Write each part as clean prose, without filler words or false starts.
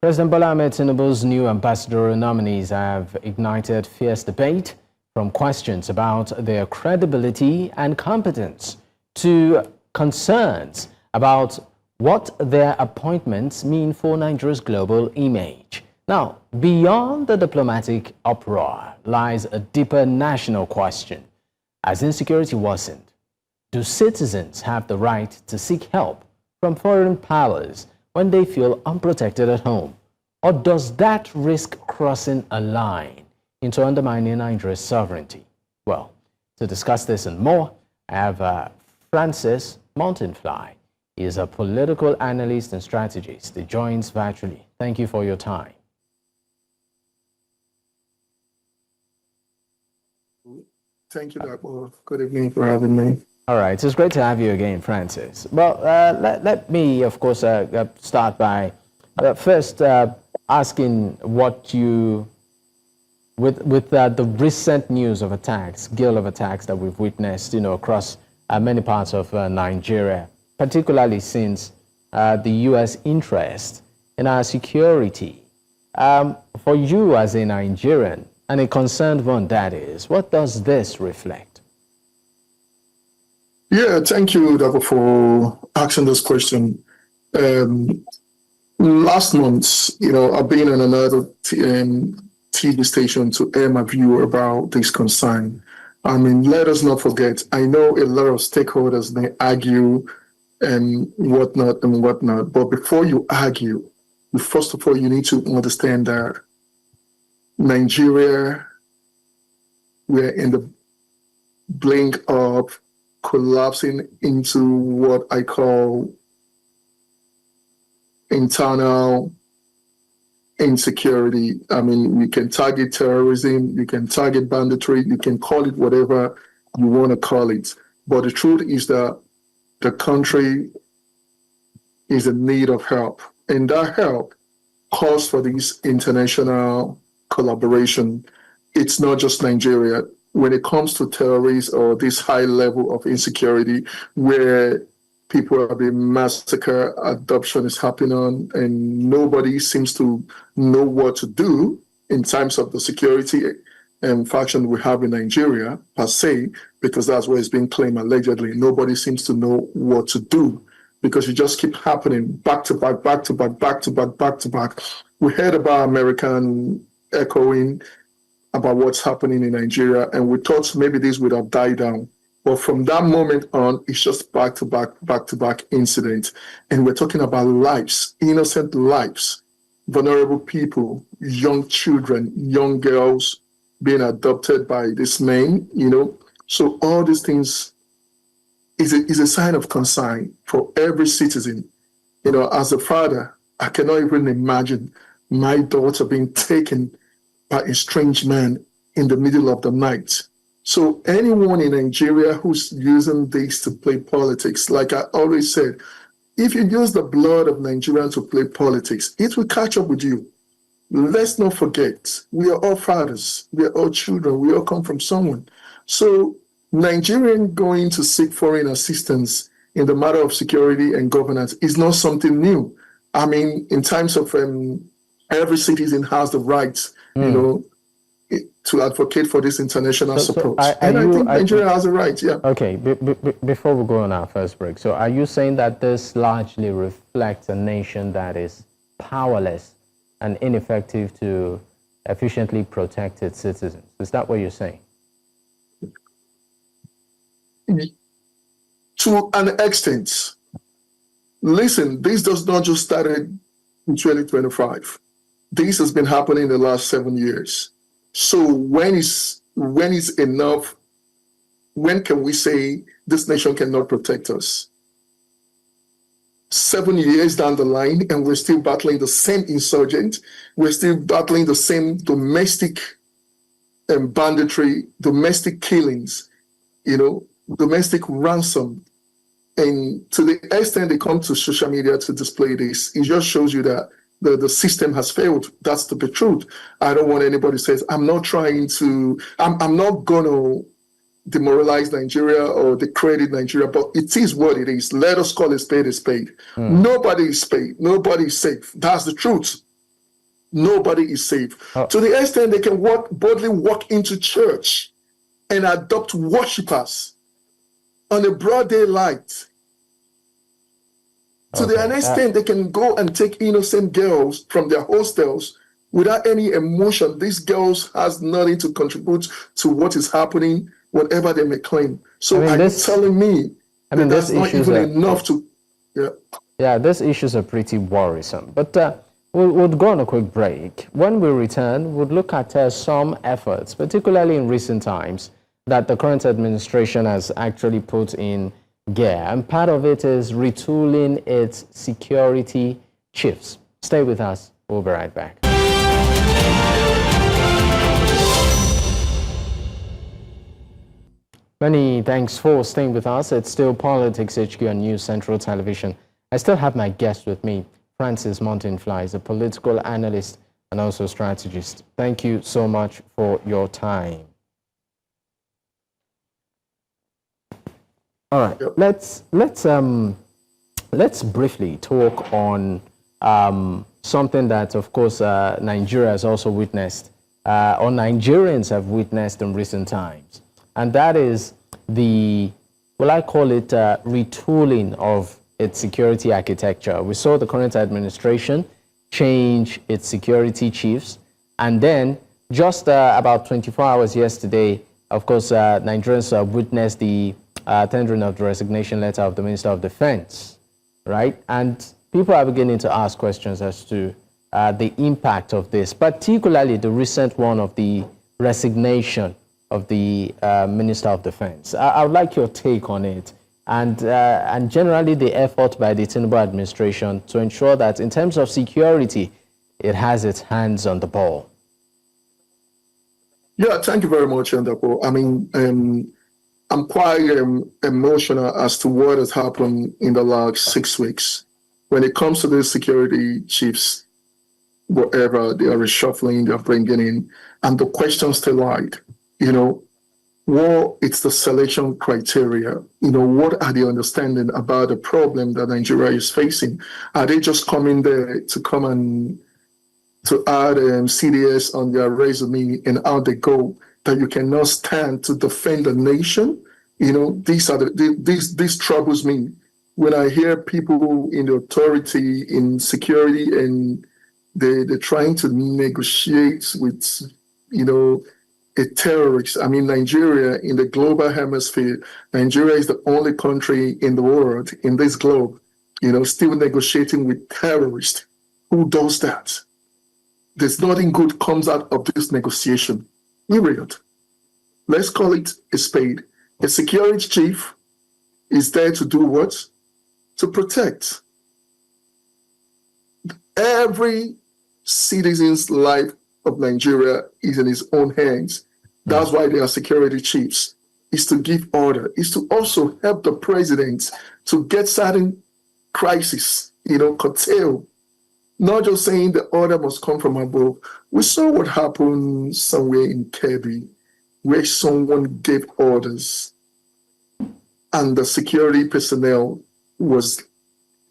President Bola Ahmed Tinubu's new ambassadorial nominees have ignited fierce debate, from questions about their credibility and competence to concerns about what their appointments mean for Nigeria's global image. Now, beyond the diplomatic uproar lies a deeper national question. As insecurity worsened, do citizens have the right to seek help from foreign powers when they feel unprotected at home? Or does that risk crossing a line into undermining Nigeria's sovereignty? Well, to discuss this and more, I have Francis Mountainfly. He is a political analyst and strategist. He joins virtually. Thank you for your time. Thank you, Dr. Good evening for having me. All right, it's great to have you again, Francis. Well, let me, of course, start by first asking what you, with the recent news of attacks, gale of attacks that we've witnessed, across many parts of Nigeria, particularly since the U.S. interest in our security. For you as a Nigerian, and a concerned one that is, what does this reflect? Yeah, thank you, Dr. for asking this question. Last month, I've been on another TV station to air my view about this concern. I mean, let us not forget, I know a lot of stakeholders may argue and whatnot, but before you argue, first of all, you need to understand that Nigeria, we're in the blink of collapsing into what I call internal insecurity. I mean, you can target terrorism, you can target banditry, you can call it whatever you want to call it. But the truth is that the country is in need of help. And that help calls for this international collaboration. It's not just Nigeria. When it comes to terrorists or this high level of insecurity where people are being massacred, adoption is happening, and nobody seems to know what to do in terms of the security and faction we have in Nigeria per se, because that's what is being claimed allegedly. Nobody seems to know what to do because it just keeps happening back to back, back to back, back to back, back to back. We heard about American echoing about what's happening in Nigeria, and we thought maybe this would have died down. But from that moment on, it's just back to back incidents. And we're talking about lives, innocent lives, vulnerable people, young children, young girls being adopted by this man, So all these things is a sign of concern for every citizen. As a father, I cannot even imagine my daughter being taken by a strange man in the middle of the night. So anyone in Nigeria who's using this to play politics, like I always said, if you use the blood of Nigerians to play politics, it will catch up with you. Let's not forget, we are all fathers, we are all children, we all come from someone. So Nigerian going to seek foreign assistance in the matter of security and governance is not something new. I mean, in terms of every citizen has the right, to advocate for this international support. I think Nigeria has a right, yeah. Okay, before we go on our first break, so are you saying that this largely reflects a nation that is powerless and ineffective to efficiently protect its citizens? Is that what you're saying? To an extent. Listen, this does not just start in 2025. This has been happening the last 7 years. So when is enough? When can we say this nation cannot protect us? 7 years down the line, and we're still battling the same insurgent. We're still battling the same domestic banditry, domestic killings, domestic ransom. And to the extent they come to social media to display this, it just shows you that the system has failed. That's the truth. I don't want anybody says, I'm not going to demoralize Nigeria or discredit Nigeria, but it is what it is. Let us call a spade a spade. Nobody is paid. Nobody is safe. That's the truth. Nobody is safe. Oh. To the extent they can boldly walk into church and adopt worshippers on a broad daylight. To the extent they can go and take innocent girls from their hostels without any emotion. These girls has nothing to contribute to what is happening, whatever they may claim. So are you telling me that that's not even enough to... Yeah, these issues are pretty worrisome. But we'll go on a quick break. When we return, we'll look at some efforts, particularly in recent times, that the current administration has actually put in gear. And part of it is retooling its security chiefs. Stay with us. We'll be right back. Many thanks for staying with us. It's still Politics HQ on News Central Television. I still have my guest with me. Francis Mountainfly is a political analyst and also strategist. Thank you so much for your time. All right, let's briefly talk on something that, of course, Nigeria has also witnessed, or Nigerians have witnessed in recent times, and that is the, well, I call it retooling of its security architecture. We saw the current administration change its security chiefs, and then just about 24 hours yesterday, of course, Nigerians witnessed the tendering of the resignation letter of the Minister of Defense, right? And people are beginning to ask questions as to the impact of this, particularly the recent one of the resignation of the Minister of Defense. I would like your take on it, and generally the effort by the Tinubu administration to ensure that in terms of security, it has its hands on the ball. Yeah, thank you very much, Ndapo. I mean, I'm quite emotional as to what has happened in the last 6 weeks. When it comes to the security chiefs, whatever, they are reshuffling, they are bringing in, and the question still lied. What it's the selection criteria? What are the understanding about the problem that Nigeria is facing? Are they just coming there to come and to add CDS on their resume and out they go, that you cannot stand to defend the nation? These troubles me when I hear people in the authority, in security, and they're trying to negotiate with, a terrorist. I mean, Nigeria, in the global hemisphere, Nigeria is the only country in the world, in this globe, still negotiating with terrorists. Who does that? There's nothing good comes out of this negotiation, period. Let's call it a spade. A security chief is there to do what? To protect. Every citizen's life of Nigeria is in his own hands. That's why they are security chiefs, is to give order, is to also help the president to get certain crises, curtail. Not just saying the order must come from above. We saw what happened somewhere in Kebbi, where someone gave orders and the security personnel was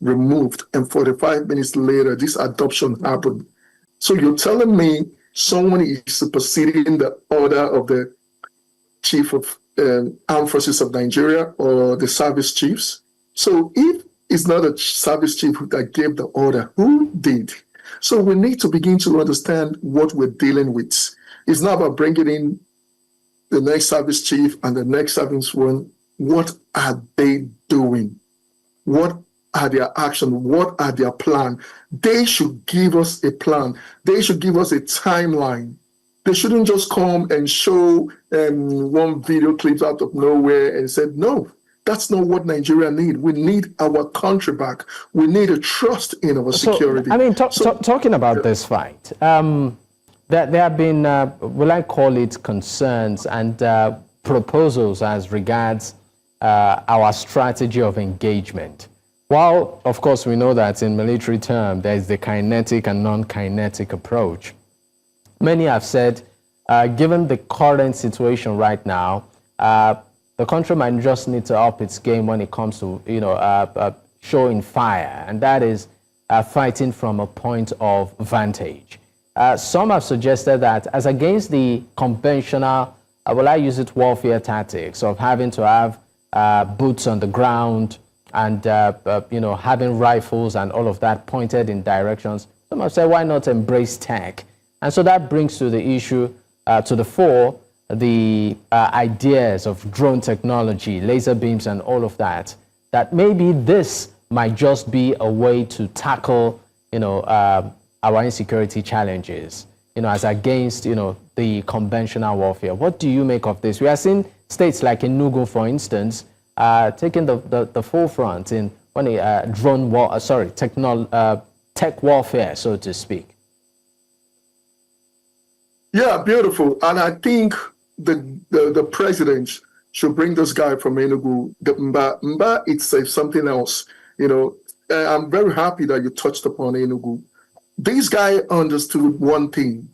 removed, and 45 minutes later, this adoption happened. So you're telling me someone is superseding the order of the chief of armed forces of Nigeria or the service chiefs? So if it's not a service chief that gave the order, who did? So we need to begin to understand what we're dealing with. It's not about bringing in the next service chief and the next service one. What are they doing? What are their actions? What are their plans? They should give us a plan. They should give us a timeline. They shouldn't just come and show one video clip out of nowhere and say, no, that's not what Nigeria needs. We need our country back. We need a trust in our security. I mean, talking about this fight, there have been, will I call it, concerns and proposals as regards our strategy of engagement. While, of course, we know that in military term, there is the kinetic and non-kinetic approach. Many have said, given the current situation right now, the country might just need to up its game when it comes to, showing fire, and that is fighting from a point of vantage. some have suggested that as against the conventional, will I use it, warfare tactics of having to have boots on the ground and having rifles and all of that pointed in directions. Some have said, why not embrace tech? And so that brings to the issue, to the fore, the ideas of drone technology, laser beams and all of that, that maybe this might just be a way to tackle, our insecurity challenges, as against, the conventional warfare. What do you make of this? We are seeing states like Enugu, for instance, taking the forefront in drone war, tech warfare, so to speak. Yeah, beautiful. And I think the president should bring this guy from Enugu. The Mba, it's something else. I'm very happy that you touched upon Enugu. This guy understood one thing: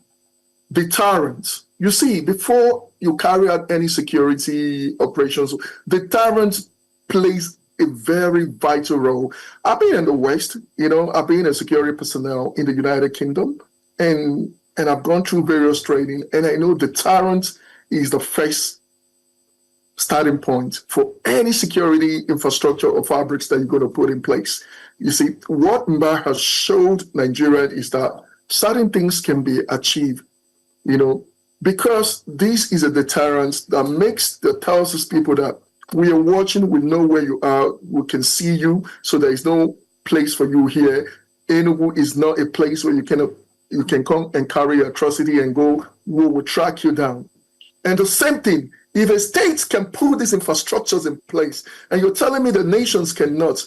deterrence. You see, before you carry out any security operations, deterrence plays a very vital role. I've been in the West, I've been a security personnel in the United Kingdom, and I've gone through various training, and I know deterrence is the first starting point for any security infrastructure or fabrics that you're going to put in place. You see, what Mba has showed Nigeria is that certain things can be achieved, because this is a deterrence that tells us people that we are watching, we know where you are, we can see you, so there is no place for you here. Enugu is not a place where you can come and carry atrocity and go, we will track you down. And the same thing, if a state can put these infrastructures in place, and you're telling me the nations cannot.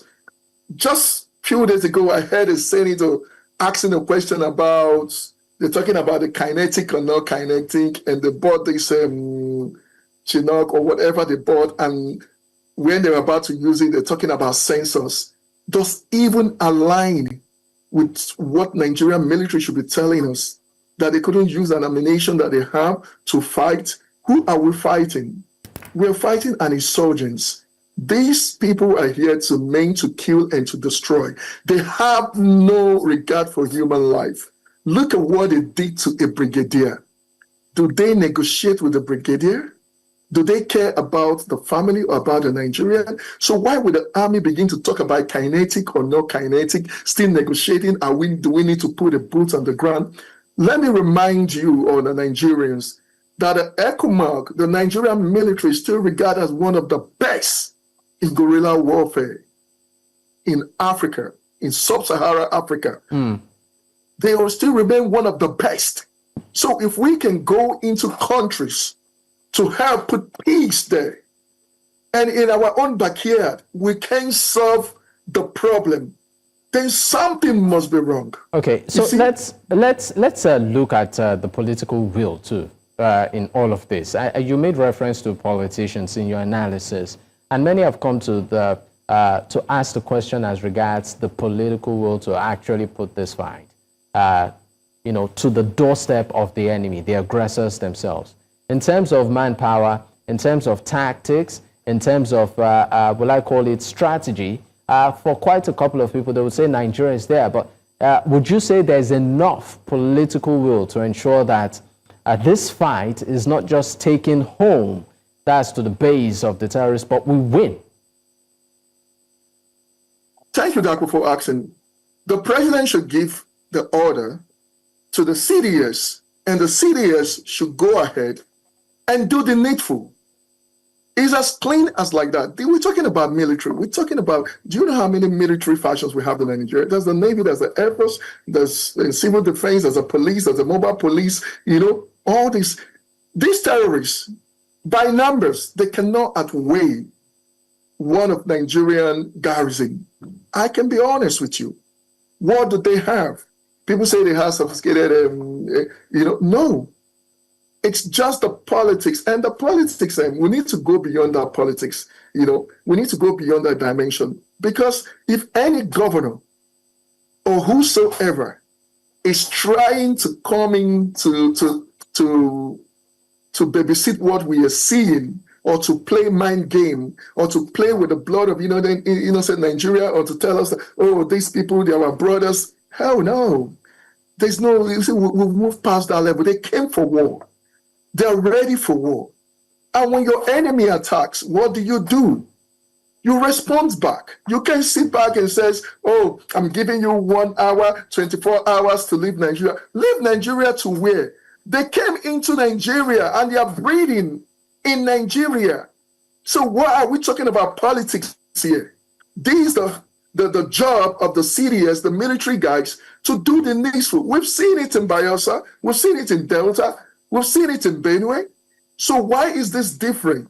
Just a few days ago, I heard a senator asking a question about, they're talking about the kinetic or not kinetic, and they bought this Chinook or whatever they bought, and when they were about to use it, they're talking about sensors. Does even align with what Nigerian military should be telling us, that they couldn't use an ammunition that they have to fight? Who are we fighting? We're fighting an insurgents. These people are here to kill and to destroy. They have no regard for human life. Look at what they did to a brigadier. Do they negotiate with the brigadier? Do they care about the family or about the Nigerian? So why would the army begin to talk about kinetic or not kinetic, still negotiating? Do we need to put a boot on the ground? Let me remind you, or the Nigerians, that the ECOMAG, the Nigerian military, is still regarded as one of the best in guerrilla warfare in Africa, in sub-Saharan Africa. They will still remain one of the best. So if we can go into countries to help put peace there, and in our own backyard, we can solve the problem, then something must be wrong. Okay, so let's look at the political will too in all of this. You made reference to politicians in your analysis, and many have come to ask the question as regards the political will to actually put this fight, to the doorstep of the enemy, the aggressors themselves, in terms of manpower, in terms of tactics, in terms of will I call it strategy. For quite a couple of people, they would say Nigeria is there, but would you say there's enough political will to ensure that this fight is not just taken home, that's to the base of the terrorists, but we win? Thank you, Dako, for asking. The president should give the order to the CDS, and the CDS should go ahead and do the needful. It's as clean as like that. We're talking about military. We're talking about, do you know how many military factions we have in Nigeria? There's the Navy, there's the Air Force, there's the civil defense, there's the police, there's the mobile police, all these terrorists, by numbers, they cannot outweigh one of Nigerian garrison. I can be honest with you. What do they have? People say they have sophisticated, no. It's just the politics, and the politics, and we need to go beyond that politics. We need to go beyond that dimension, because if any governor or whosoever is trying to come in to babysit what we are seeing, or to play mind game, or to play with the blood of innocent Nigeria, or to tell us that, oh, these people, they are our brothers, hell no. There's no, you see, we've moved past that level. They came for war. They're ready for war. And when your enemy attacks, what do? You respond back. You can sit back and says, oh, I'm giving you 1 hour, 24 hours to leave Nigeria. Leave Nigeria to where? They came into Nigeria and they are breeding in Nigeria. So why are we talking about politics here? These are the job of the CDS, the military guys, to do the needful. We've seen it in Bayelsa. We've seen it in Delta. We've seen it in Benue. So why is this different?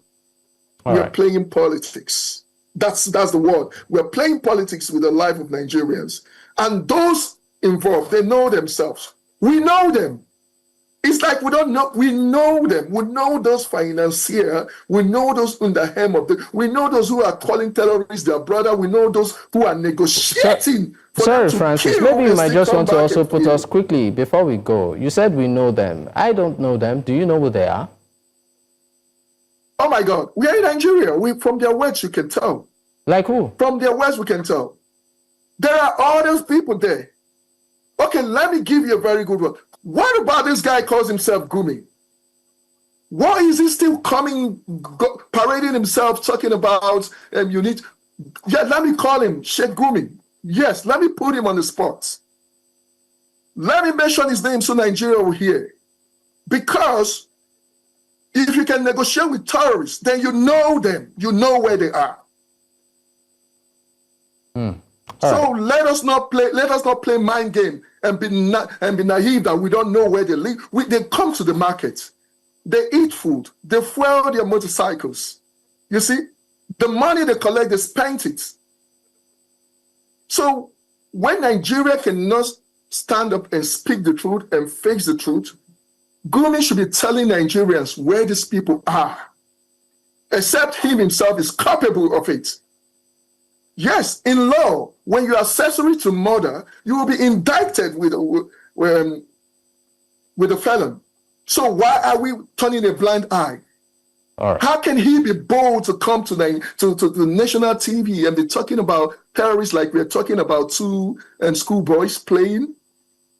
We're playing politics. That's the word. We're playing politics with the life of Nigerians. And those involved, they know themselves. We know them. It's like we don't know. We know them. We know those financiers. We know those in the hem of the. We know those who are calling terrorists their brother. We know those who are negotiating. Sorry, Francis. Maybe you might just want to also put us quickly before we go. You said we know them. I don't know them. Do you know who they are? Oh my God, we are in Nigeria. From their words, you can tell. Like who? From their words, we can tell. There are all those people there. Okay, let me give you a very good one. What about this guy calls himself Gumi? Why is he still parading himself, talking about let me call him Sheikh Gumi. Yes, let me put him on the spot. Let me mention his name so Nigeria will hear. Because if you can negotiate with terrorists, then you know them. You know where they are. So let us not play mind game and be naive that we don't know where they live. They come to the market. They eat food. They fuel their motorcycles. You see, the money they collect, they spend it. So when Nigeria cannot stand up and speak the truth and face the truth, Gumi should be telling Nigerians where these people are, except he himself is capable of it. Yes, in law, when you are accessory to murder, you will be indicted with a felon. So why are we turning a blind eye? How can he be bold to come to the national TV and be talking about terrorists like we're talking about two schoolboys playing?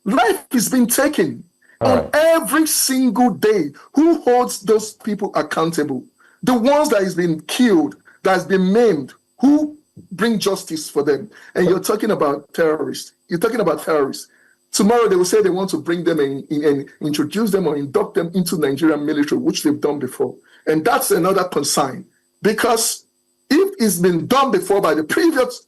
Life is being taken. On every single day. Who holds those people accountable? The ones that has been killed, that has been maimed, who bring justice for them? And you're talking about terrorists. You're talking about terrorists. Tomorrow they will say they want to bring them and introduce them or induct them into Nigerian military, which they've done before. And that's another concern. Because if it's been done before by the previous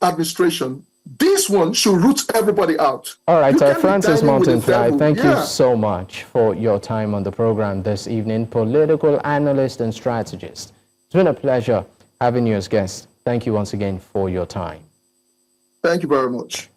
administration, this one should root everybody out. All right, Francis Mountainfly, thank you so much for your time on the program this evening, political analyst and strategist. It's been a pleasure having you as guest. Thank you once again for your time. Thank you very much.